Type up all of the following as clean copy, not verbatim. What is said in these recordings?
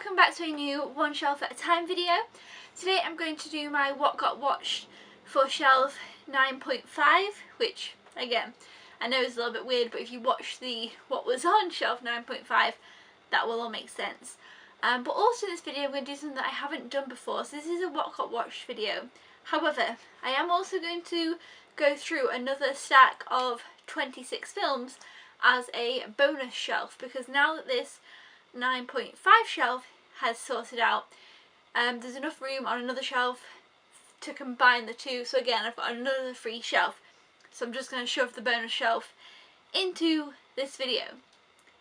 welcome back to a new One Shelf at a Time video. Today I'm going to do my What Got Watched for shelf 9.5, which again I know is a little bit weird, but if you watch the what was on shelf 9.5 that will all make sense. But also in this video I'm going to do something that I haven't done before, so this is a What Got Watched video. However, I am also going to go through another stack of 26 films as a bonus shelf, because now that this 9.5 shelf has sorted out, there's enough room on another shelf to combine the two. So again, I've got another free shelf, so I'm just going to shove the bonus shelf into this video.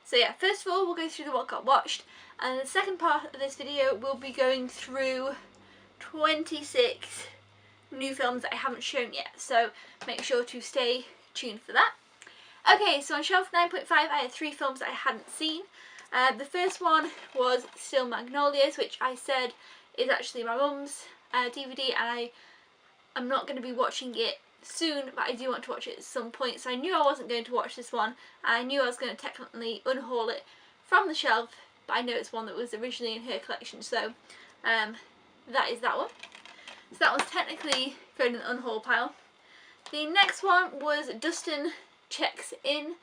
So yeah, first of all we'll go through the What Got Watched, and the second part of this video we'll be going through 26 new films that I haven't shown yet, so make sure to stay tuned for that. Okay, so on shelf 9.5 I had 3 films that I hadn't seen. The first one was Still Magnolias, which I said is actually my mum's DVD, and I'm not going to be watching it soon, but I do want to watch it at some point. So I knew I wasn't going to watch this one, and I knew I was going to technically unhaul it from the shelf, but I know it's one that was originally in her collection, so that is that one. So that one's technically going in the unhaul pile. The next one was Dustin Checks In.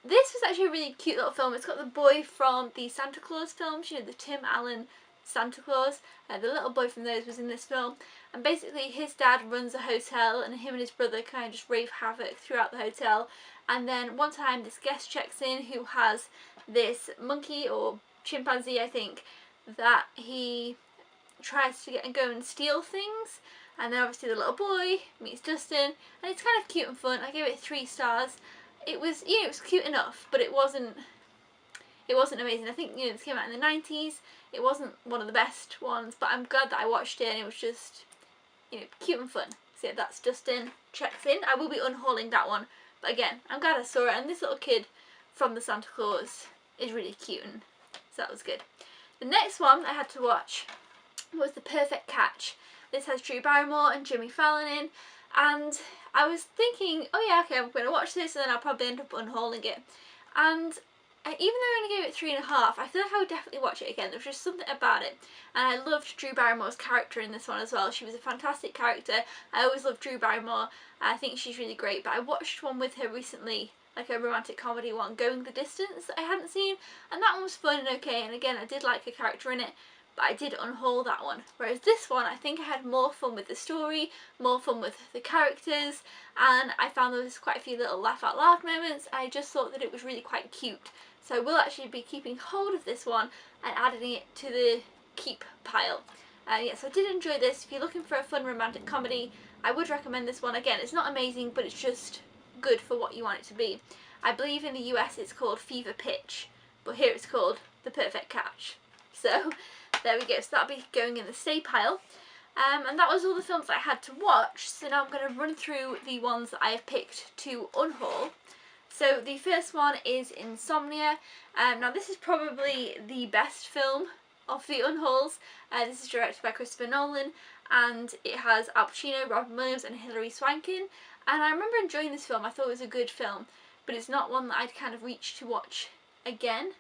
This was actually a really cute little film. It's got the boy from the Santa Claus films, you know, the Tim Allen Santa Claus. The little boy from those was in this film, and basically his dad runs a hotel and him and his brother kind of just wreak havoc throughout the hotel. And then one time this guest checks in who has this monkey or chimpanzee, I think, that he tries to get and go and steal things. And then obviously the little boy meets Dustin, and it's kind of cute and fun. I gave it 3 stars. It was, you know, it was cute enough, but it wasn't amazing. I think, you know, this came out in the 90s. It wasn't one of the best ones, but I'm glad that I watched it, and it was just, you know, cute and fun. So yeah, that's Dustin Checks In. I will be unhauling that one, but again, I'm glad I saw it, and this little kid from the Santa Claus is really cute, and so that was good. The next one I had to watch was The Perfect Catch. This has Drew Barrymore and Jimmy Fallon in, and I was thinking, oh yeah, okay, I'm going to watch this and then I'll probably end up unhauling it. And even though I only gave it 3.5, I feel like I would definitely watch it again. There was just something about it. And I loved Drew Barrymore's character in this one as well. She was a fantastic character. I always loved Drew Barrymore. I think she's really great. But I watched one with her recently, like a romantic comedy one, Going the Distance, that I hadn't seen. And that one was fun and okay. And again, I did like her character in it, but I did unhaul that one. Whereas this one, I think I had more fun with the story, more fun with the characters, and I found there was quite a few little laugh out loud moments. I just thought that it was really quite cute. So I will actually be keeping hold of this one and adding it to the keep pile. Yeah, so I did enjoy this. If you're looking for a fun romantic comedy, I would recommend this one. Again, it's not amazing, but it's just good for what you want it to be. I believe in the US it's called Fever Pitch, but here it's called The Perfect Catch. So there we go, so that'll be going in the stay pile. And that was all the films I had to watch, so now I'm going to run through the ones that I have picked to unhaul. So the first one is Insomnia. Now this is probably the best film of the unhauls. This is directed by Christopher Nolan, and it has Al Pacino, Robin Williams and Hilary Swank in. And I remember enjoying this film. I thought it was a good film, but it's not one that I'd kind of reach to watch again.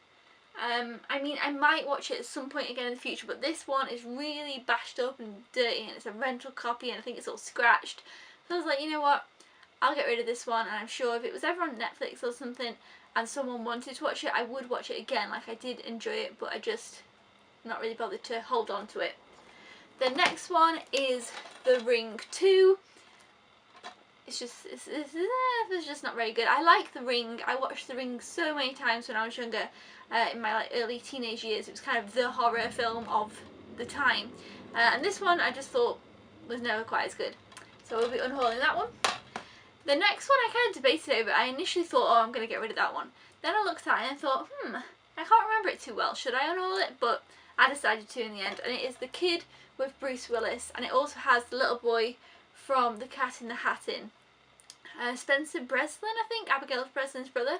I mean, I might watch it at some point again in the future, but this one is really bashed up and dirty, and it's a rental copy, and I think it's all scratched. So I was like, you know what, I'll get rid of this one, and I'm sure if it was ever on Netflix or something and someone wanted to watch it, I would watch it again. Like, I did enjoy it, but I just not really bothered to hold on to it. The next one is The Ring 2. It's just not very good. I like The Ring. I watched The Ring so many times when I was younger, in my early teenage years. It was kind of the horror film of the time. And this one I just thought was never quite as good. So we'll be unhauling that one. The next one I kind of debated over. I initially thought, oh, I'm going to get rid of that one. Then I looked at it and thought, I can't remember it too well. Should I unhaul it? But I decided to in the end. And it is The Kid with Bruce Willis. And it also has the little boy from The Cat in the Hat in. Spencer Breslin, I think, Abigail Breslin's brother.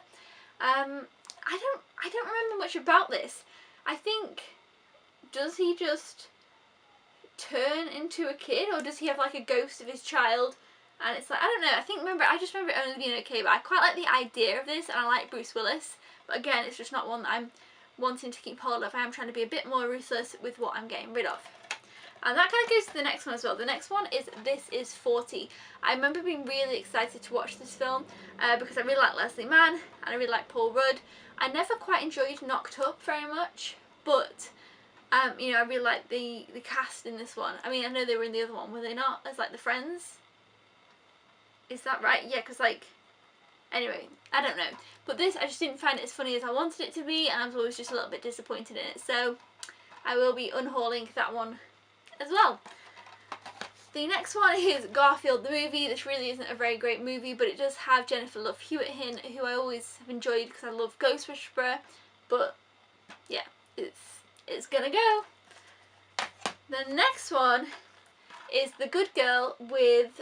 I don't remember much about this. I think, does he just turn into a kid, or does he have like a ghost of his child? And it's like, I don't know. I just remember it only being okay, but I quite like the idea of this, and I like Bruce Willis. But again, it's just not one that I'm wanting to keep hold of. I am trying to be a bit more ruthless with what I'm getting rid of. And that kind of goes to the next one as well. The next one is This Is 40. I remember being really excited to watch this film because I really like Leslie Mann and I really like Paul Rudd. I never quite enjoyed Knocked Up very much, but you know, I really like the cast in this one. I mean, I know they were in the other one, were they not? As like the friends? Is that right? Yeah, because like, anyway, I don't know. But this, I just didn't find it as funny as I wanted it to be, and I was always just a little bit disappointed in it. So I will be unhauling that one as well. The next one is Garfield the movie. This really isn't a very great movie, but it does have Jennifer Love Hewitt in, who I always have enjoyed because I love Ghost Whisperer. But yeah, it's gonna go. The next one is The Good Girl with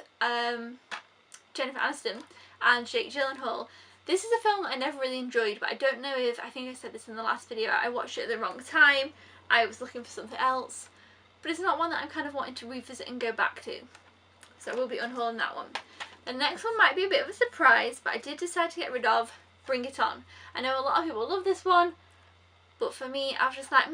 Jennifer Aniston and Jake Gyllenhaal. This is a film I never really enjoyed, but I don't know if, I think I said this in the last video, I watched it at the wrong time. I was looking for something else. But it's not one that I'm kind of wanting to revisit and go back to. So I will be unhauling that one. The next one might be a bit of a surprise, but I did decide to get rid of Bring It On. I know a lot of people love this one, but for me, I was just like,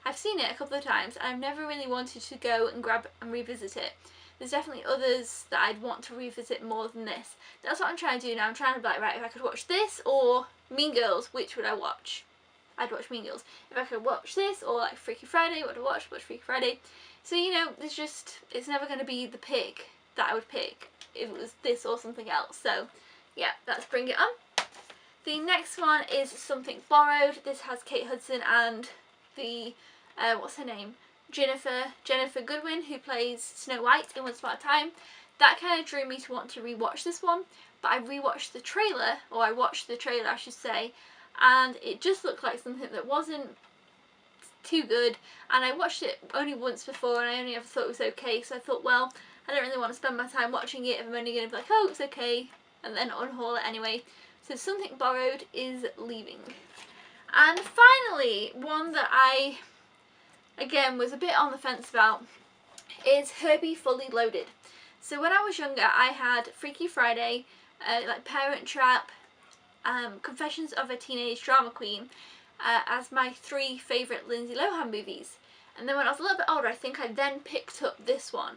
I've seen it a couple of times, and I've never really wanted to go and grab and revisit it. There's definitely others that I'd want to revisit more than this. That's what I'm trying to do now. I'm trying to be like, right, if I could watch this or Mean Girls, which would I watch? I'd watch Mean Girls. If I could watch this or like Freaky Friday, what would I watch? Watch Freaky Friday. So, you know, it's never going to be the pick that I would pick if it was this or something else. So, yeah, that's Bring It On. The next one is Something Borrowed. This has Kate Hudson and the, what's her name? Jennifer Goodwin, who plays Snow White in Once Upon a Time. That kind of drew me to want to rewatch this one, but I rewatched the trailer, or I watched the trailer I should say, and it just looked like something that wasn't too good, and I watched it only once before and I only ever thought it was okay, so I thought, well, I don't really want to spend my time watching it if I'm only going to be like, oh, it's okay, and then unhaul it anyway. So Something Borrowed is leaving. And finally, one that I again was a bit on the fence about is Herbie Fully Loaded. So when I was younger, I had Freaky Friday, like Parent Trap, Confessions of a Teenage Drama Queen as my 3 favourite Lindsay Lohan movies. And then when I was a little bit older, I think I then picked up this one,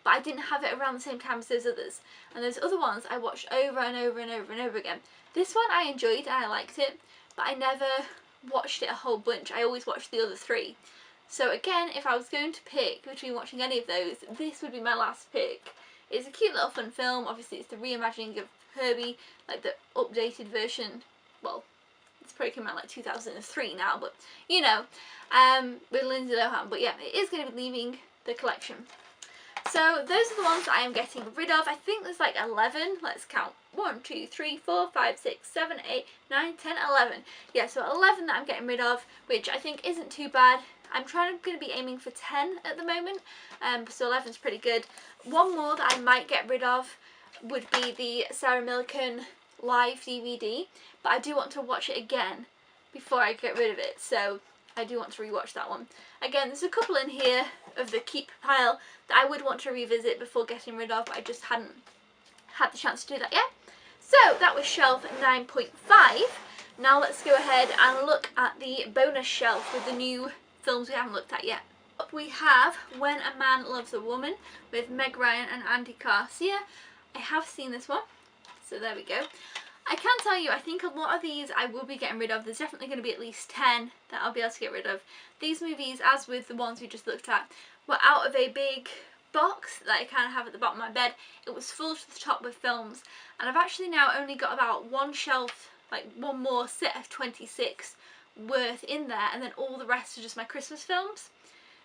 but I didn't have it around the same time as those others. And those other ones I watched over and over and over and over again. This one I enjoyed and I liked it, but I never watched it a whole bunch. I always watched the other 3. So again, if I was going to pick between watching any of those, this would be my last pick. It's a cute little fun film. Obviously it's the reimagining of Herbie, like the updated version. Well, it's probably come out like 2003 now, but you know, with Lindsay Lohan. But yeah, it is going to be leaving the collection. So those are the ones that I am getting rid of. I think there's like 11. Let's count. 1, 2, 3, 4, 5, 6, 7, 8, 9, 10, 11. Yeah, so 11 that I'm getting rid of, which I think isn't too bad. I'm going to be aiming for 10 at the moment, so 11's pretty good. One more that I might get rid of would be the Sarah Millican live DVD, but I do want to watch it again before I get rid of it, so I do want to rewatch that one. Again, there's a couple in here of the keep pile that I would want to revisit before getting rid of, but I just hadn't had the chance to do that yet. So that was shelf 9.5. Now let's go ahead and look at the bonus shelf with the new films we haven't looked at yet. Up we have When a Man Loves a Woman with Meg Ryan and Andy Garcia. I have seen this one, so there we go. I can tell you, I think a lot of these I will be getting rid of. There's definitely going to be at least 10 that I'll be able to get rid of. These movies, as with the ones we just looked at, were out of a big box that I kind of have at the bottom of my bed. It was full to the top with films, and I've actually now only got about one shelf, like one more set of 26 worth in there, and then all the rest are just my Christmas films.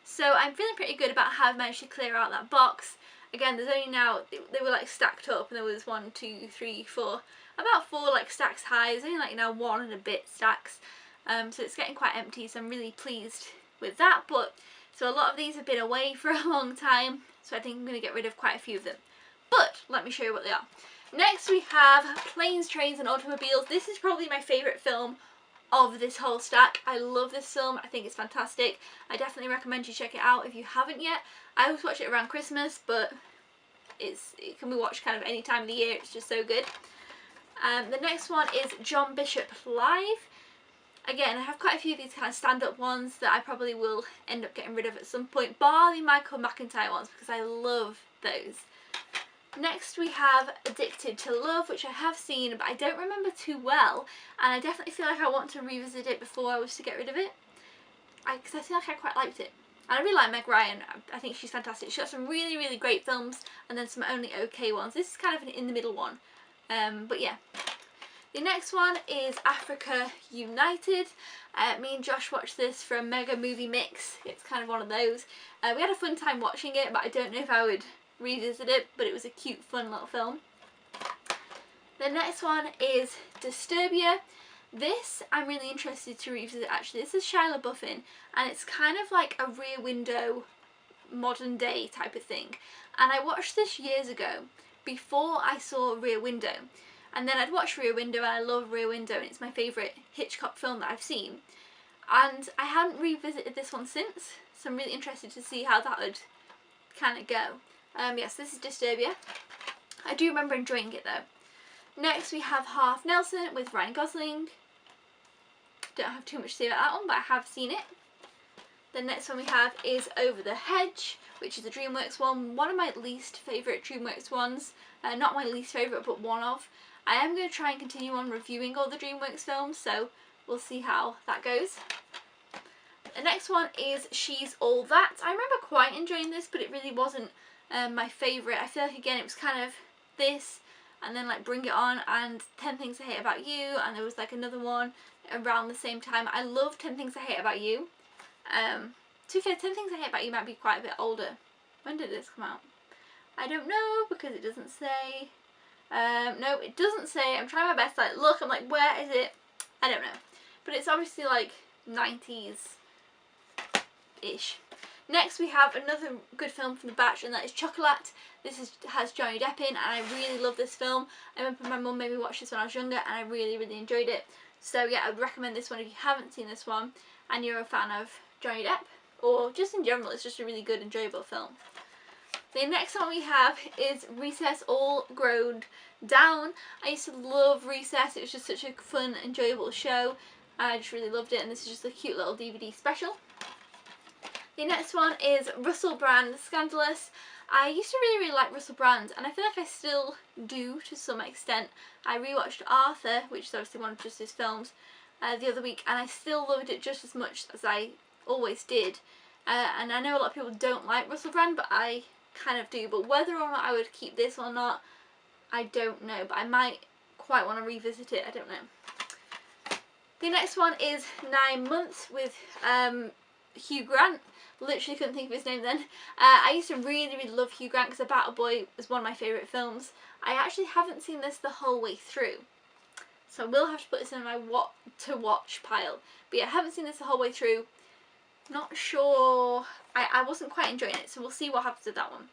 So I'm feeling pretty good about how I've managed to clear out that box. Again, there's only now, they were like stacked up, and there was 1, 2, 3, 4, about 4 like stacks high. There's only like now 1 and a bit stacks, so it's getting quite empty, so I'm really pleased with that. But so a lot of these have been away for a long time, so I think I'm going to get rid of quite a few of them. But let me show you what they are. Next we have Planes, Trains and Automobiles. This is probably my favourite film of this whole stack. I love this film. I think it's fantastic. I definitely recommend you check it out if you haven't yet. I always watch it around Christmas, but it can be watched kind of any time of the year. It's just so good. The next one is John Bishop Live. Again, I have quite a few of these kind of stand-up ones that I probably will end up getting rid of at some point, bar the Michael McIntyre ones because I love those. Next we have Addicted to Love, which I have seen but I don't remember too well, and I definitely feel like I want to revisit it before I was to get rid of it, because I feel like I quite liked it. And I really like Meg Ryan. I think she's fantastic. She's got some really, really great films and then some only okay ones. This is kind of an in-the-middle one. But yeah. The next one is Africa United. Me and Josh watched this for a mega movie mix. It's kind of one of those. We had a fun time watching it, but I don't know if I would revisit it, but it was a cute, fun little film. The next one is Disturbia. This I'm really interested to revisit actually. This is Shia LaBeouf in, and it's kind of like a Rear Window modern day type of thing. And I watched this years ago before I saw Rear Window. And then I'd watched Rear Window and I love Rear Window and it's my favourite Hitchcock film that I've seen. And I haven't revisited this one since, so I'm really interested to see how that would kind of go. Yes, this is Disturbia. I do remember enjoying it though. Next we have Half Nelson with Ryan Gosling. Don't have too much to say about that one, but I have seen it. The next one we have is Over the Hedge, which is a DreamWorks one. One of my least favourite DreamWorks ones. Not my least favourite, but one of. I am going to try and continue on reviewing all the DreamWorks films, so we'll see how that goes. The next one is She's All That. I remember quite enjoying this, but it really wasn't my favourite. I feel like, again, it was kind of this, and then like Bring It On, and 10 Things I Hate About You, and there was like another one around the same time. I love 10 Things I Hate About You. To be fair, 10 Things I Hate About You might be quite a bit older. When did this come out? I don't know, because it doesn't say. No, it doesn't say. I'm trying my best to like look. I'm like, where is it? I don't know. But it's obviously like 90s-ish. Next we have another good film from the batch, and that is Chocolat. This has Johnny Depp in, and I really love this film. I remember my mum made me watch this when I was younger, and I really, really enjoyed it. So yeah, I would recommend this one if you haven't seen this one, and you're a fan of Johnny Depp, or just in general, it's just a really good, enjoyable film. The next one we have is Recess All Grown Down. I used to love Recess. It was just such a fun, enjoyable show. I just really loved it, and this is just a cute little DVD special. The next one is Russell Brand, Scandalous. I used to really, really like Russell Brand, and I feel like I still do to some extent. I rewatched Arthur, which is obviously one of just his films, the other week, and I still loved it just as much as I always did. And I know a lot of people don't like Russell Brand, but I kind of do. But whether or not I would keep this or not, I don't know. But I might quite want to revisit it. I don't know. The next one is 9 Months with Hugh Grant. Literally couldn't think of his name then. I used to really, really love Hugh Grant because A Battle Boy was one of my favourite films. I actually haven't seen this the whole way through, so I will have to put this in my what to watch pile. But yeah, I haven't seen this the whole way through. Not sure. I wasn't quite enjoying it, so we'll see what happens with that one.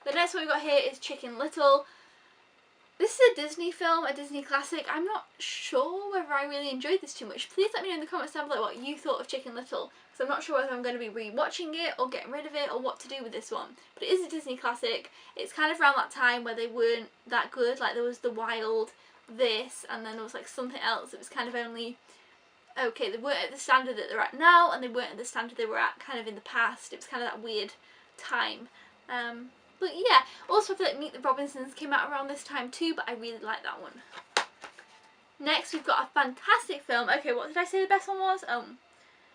The next one we got here is Chicken Little. This is a Disney film, a Disney classic. I'm not sure whether I really enjoyed this too much. Please let me know in the comments down below what you thought of Chicken Little, because I'm not sure whether I'm going to be re-watching it or getting rid of it or what to do with this one. But it is a Disney classic. It's kind of around that time where they weren't that good. Like there was The Wild, this, and then there was like something else. It was kind of only okay. They weren't at the standard that they're at now, and they weren't at the standard they were at kind of in the past. It was kind of that weird time. But yeah, also I feel like Meet the Robinsons came out around this time too, but I really like that one. Next we've got a fantastic film. Okay, what did I say the best one was?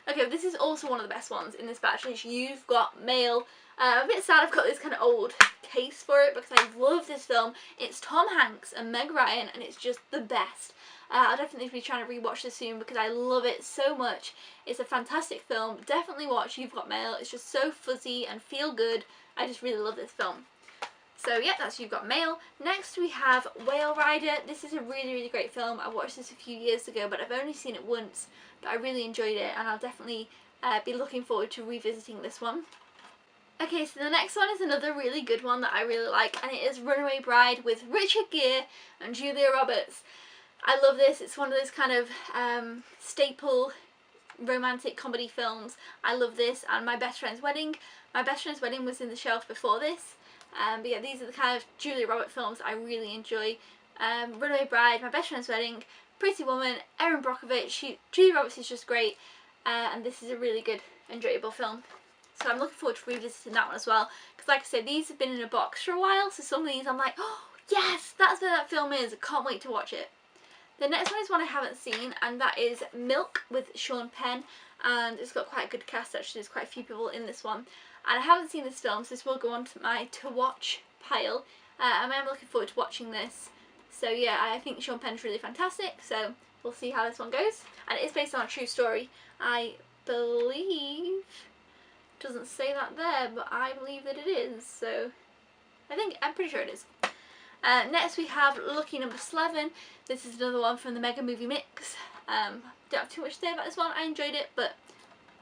Okay, this is also one of the best ones in this batch, which You've Got Mail. I'm a bit sad I've got this kind of old case for it because I love this film. It's Tom Hanks and Meg Ryan, and it's just the best. I'll definitely be trying to rewatch this soon because I love it so much. It's a fantastic film. Definitely watch You've Got Mail. It's just so fuzzy and feel good. I just really love this film. So yeah, that's You've Got Mail. Next we have Whale Rider. This is a really, really great film. I watched this a few years ago, but I've only seen it once. But I really enjoyed it, and I'll definitely be looking forward to revisiting this one. Okay, so the next one is another really good one that I really like, and it is Runaway Bride with Richard Gere and Julia Roberts. I love this. It's one of those kind of staple romantic comedy films. I love this, and My Best Friend's Wedding. My Best Friend's Wedding was in the shelf before this. But yeah, these are the kind of Julia Roberts films I really enjoy. Runaway Bride, My Best Friend's Wedding, Pretty Woman, Erin Brockovich, Julia Roberts is just great, and this is a really good, enjoyable film. So I'm looking forward to revisiting that one as well, because like I said, these have been in a box for a while, so some of these I'm like, oh yes, that's where that film is, I can't wait to watch it. The next one is one I haven't seen, and that is Milk with Sean Penn, and it's got quite a good cast actually, there's quite a few people in this one. And I haven't seen this film, so this will go on to my to-watch pile, and I'm looking forward to watching this. So yeah, I think Sean Penn's really fantastic, so we'll see how this one goes. And it is based on a true story, I believe. Doesn't say that there, but I believe that it is, so I'm pretty sure it is. Next we have Lucky Number 11. This is another one from the Mega Movie Mix. Don't have too much to say about this one. I enjoyed it, but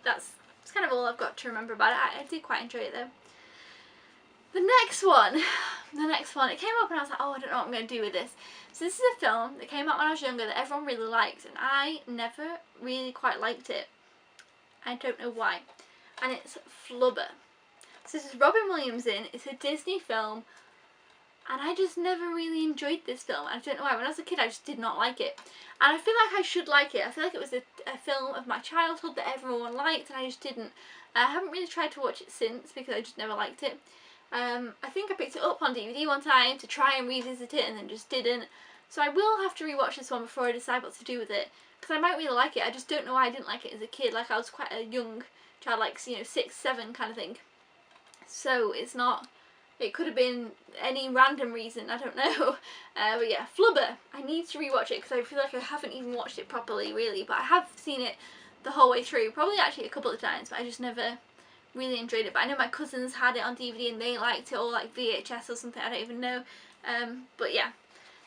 that's kind of all I've got to remember about it. I did quite enjoy it though. The next one, it came up and I was like, oh, I don't know what I'm going to do with this. So this is a film that came out when I was younger that everyone really liked, and I never really quite liked it. I don't know why. And it's Flubber. So this is Robin Williams in. It's a Disney film, and I just never really enjoyed this film. I don't know why. When I was a kid, I just did not like it. And I feel like I should like it. I feel like it was a film of my childhood that everyone liked, and I just didn't. I haven't really tried to watch it since because I just never liked it. I think I picked it up on DVD one time to try and revisit it and then just didn't. So I will have to rewatch this one before I decide what to do with it, because I might really like it. I just don't know why I didn't like it as a kid. Like, I was quite a young child, like, you know, 6, 7 kind of thing. So it's not, it could have been any random reason, I don't know. But yeah, Flubber. I need to rewatch it because I feel like I haven't even watched it properly really, but I have seen it the whole way through, probably actually a couple of times, but I just never really enjoyed it. But I know my cousins had it on DVD and they liked it, or like VHS or something, I don't even know. But yeah.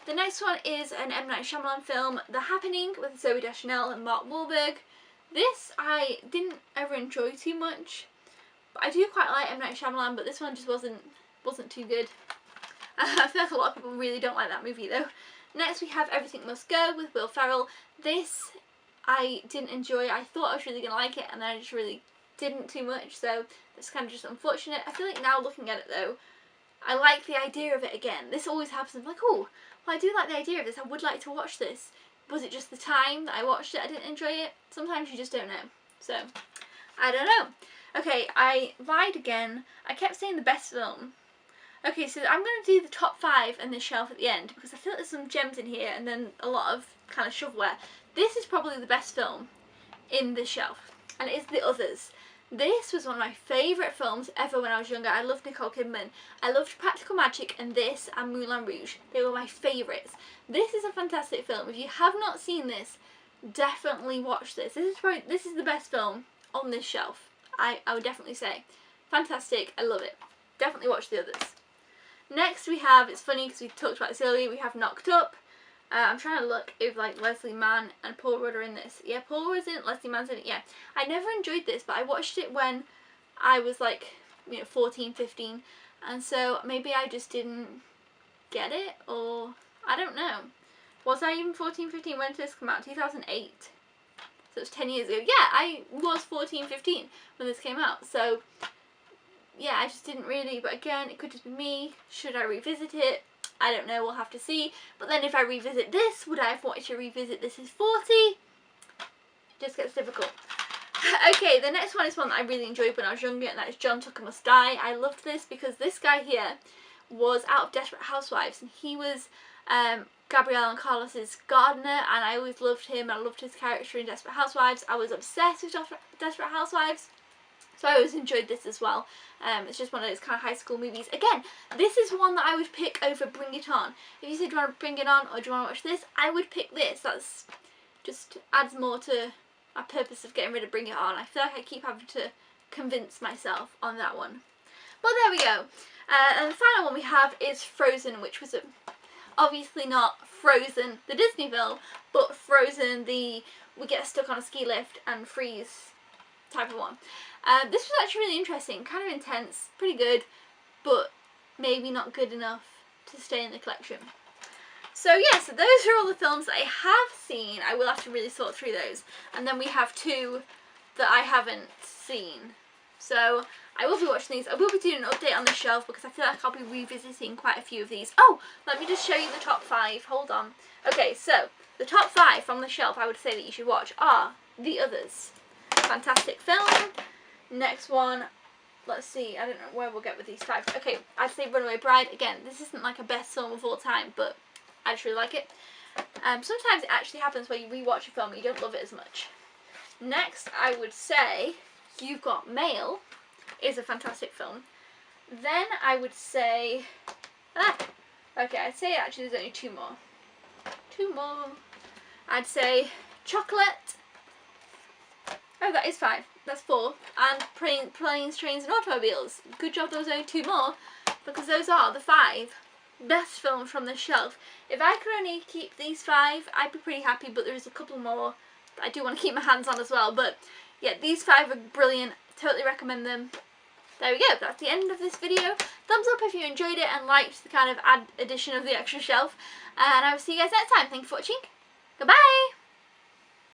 The next one is an M. Night Shyamalan film, The Happening, with Zooey Deschanel and Mark Wahlberg. This I didn't ever enjoy too much, but I do quite like M. Night Shyamalan, but this one just wasn't too good. I feel like a lot of people really don't like that movie though. Next we have Everything Must Go with Will Ferrell. This I didn't enjoy. I thought I was really going to like it, and then I just really didn't too much, so it's kind of just unfortunate. I feel like now looking at it though, I like the idea of it again. This always happens. I'm like, oh, well, I do like the idea of this. I would like to watch this. Was it just the time that I watched it I didn't enjoy it? Sometimes you just don't know. So, I don't know. Okay, I lied again. I kept saying the best film. Okay, so I'm going to do the top 5 and the shelf at the end, because I feel like there's some gems in here and then a lot of kind of shovelware. This is probably the best film in the shelf, and it is The Others. This was one of my favourite films ever when I was younger. I loved Nicole Kidman. I loved Practical Magic and this and Moulin Rouge. They were my favourites. This is a fantastic film. If you have not seen this, definitely watch this. This is the best film on this shelf. I would definitely say. Fantastic. I love it. Definitely watch The Others. Next we have, it's funny because we talked about this earlier, we have Knocked Up. I'm trying to look if like Leslie Mann and Paul Rudd are in this. Yeah, Paul Rudd's in it, Leslie Mann's in it, yeah. I never enjoyed this, but I watched it when I was like, 14, 15. And so maybe I just didn't get it, or I don't know. Was I even 14, 15? When did this come out? 2008. So it's 10 years ago. Yeah, I was 14, 15 when this came out. So yeah, I just didn't really, but again, it could just be me. Should I revisit it? I don't know, we'll have to see. But then if I revisit this, would I have wanted to revisit This Is 40? It just gets difficult. Okay, the next one is one that I really enjoyed when I was younger, and that is John Tucker Must Die. I loved this because this guy here was out of Desperate Housewives, and he was Gabrielle and Carlos's gardener, and I always loved him. I loved his character in Desperate Housewives. I was obsessed with Desperate Housewives. So I always enjoyed this as well. It's just one of those kind of high school movies. Again, this is one that I would pick over Bring It On. If you said, do you want to Bring It On or do you want to watch this? I would pick this. That's just adds more to my purpose of getting rid of Bring It On. I feel like I keep having to convince myself on that one. But there we go. And the final one we have is Frozen, which was obviously not Frozen, the Disney film, but Frozen, the we get stuck on a ski lift and freeze type of one. This was actually really interesting, kind of intense, pretty good, but maybe not good enough to stay in the collection. So yeah, so those are all the films that I have seen. I will have to really sort through those. And then we have 2 that I haven't seen. So I will be watching these. I will be doing an update on the shelf because I feel like I'll be revisiting quite a few of these. Oh, let me just show you the top 5. Hold on. Okay, so the top 5 from the shelf I would say that you should watch are The Others. Fantastic film. Next one, let's see, I don't know where we'll get with these 5. Okay, I'd say Runaway Bride. Again, this isn't like a best film of all time, but I just really like it. Sometimes it actually happens where you rewatch a film and you don't love it as much. Next, I would say You've Got Mail is a fantastic film. Then I would say, okay, I'd say actually there's only 2 more. 2 more. I'd say Chocolate. Oh, that is 5. That's 4. And Planes, Trains and Automobiles. Good job there was only 2 more, because those are the 5 best films from the shelf. If I could only keep these 5, I'd be pretty happy, but there's a couple more that I do want to keep my hands on as well. But yeah, these 5 are brilliant. Totally recommend them. There we go, that's the end of this video. Thumbs up if you enjoyed it and liked the kind of addition of the extra shelf. And I will see you guys next time. Thank you for watching. Goodbye!